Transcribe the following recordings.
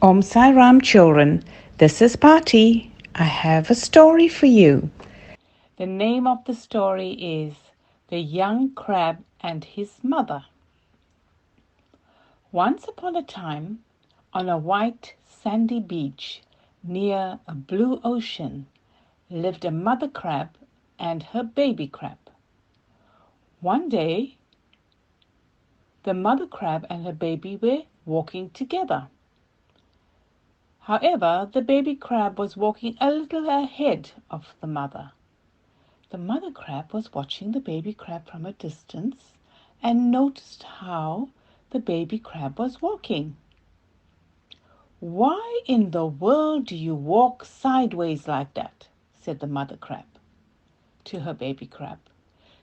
Om Sai Ram children, this is Paati. I have a story for you. The name of the story is The Young Crab and His Mother. Once upon a time, on a white sandy beach near a blue ocean, lived a mother crab and her baby crab. One day, the mother crab and her baby were walking together. However, the baby crab was walking a little ahead of the mother. The mother crab was watching the baby crab from a distance and noticed how the baby crab was walking. "Why in the world do you walk sideways like that?" said the mother crab to her baby crab.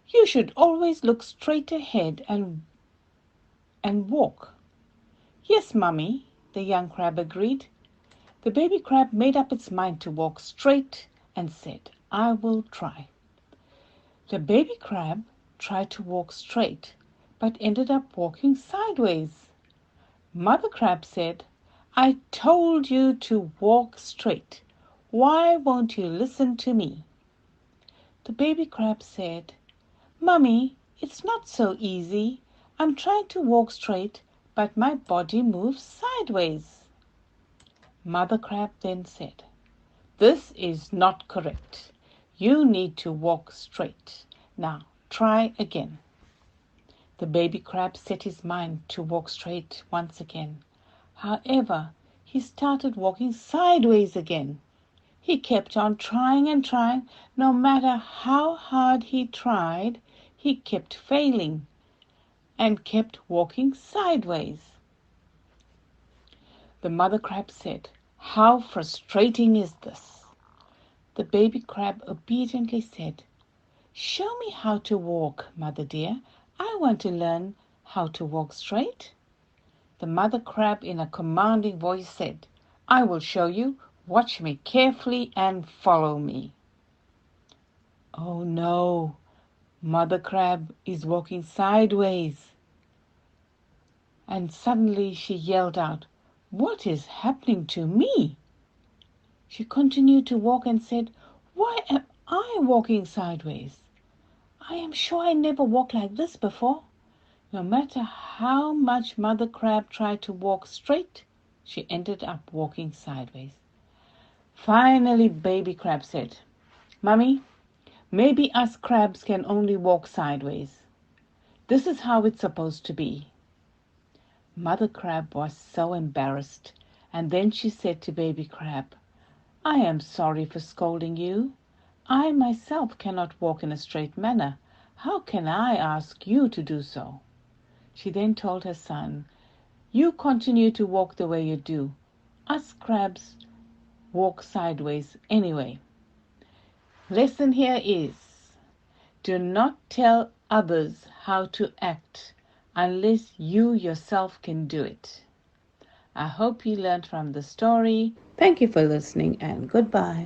"You should always look straight ahead and walk." "Yes, mummy," the young crab agreed. The baby crab made up its mind to walk straight and said, "I will try." The baby crab tried to walk straight, but ended up walking sideways. Mother crab said, "I told you to walk straight. Why won't you listen to me?" The baby crab said, "Mummy, it's not so easy. I'm trying to walk straight, but my body moves sideways." Mother crab then said, "This is not correct. You need to walk straight. Now try again." The baby crab set his mind to walk straight once again. However, he started walking sideways again. He kept on trying and trying. No matter how hard he tried, he kept failing and kept walking sideways. The mother crab said, "How frustrating is this?" The baby crab obediently said, "Show me how to walk, mother dear. I want to learn how to walk straight." The mother crab in a commanding voice said, "I will show you. Watch me carefully and follow me." Oh no, mother crab is walking sideways. And suddenly she yelled out, "What is happening to me?" She continued to walk and said, "Why am I walking sideways? I am sure I never walked like this before." No matter how much Mother Crab tried to walk straight, she ended up walking sideways. Finally, Baby Crab said, "Mummy, maybe us crabs can only walk sideways. This is how it's supposed to be." Mother Crab was so embarrassed, and then she said to Baby Crab, "I am sorry for scolding you. I myself cannot walk in a straight manner. How can I ask you to do so?" She then told her son, "You continue to walk the way you do. Us crabs walk sideways anyway." Lesson here is, do not tell others how to act unless you yourself can do it. I hope you learned from the story. Thank you for listening and goodbye.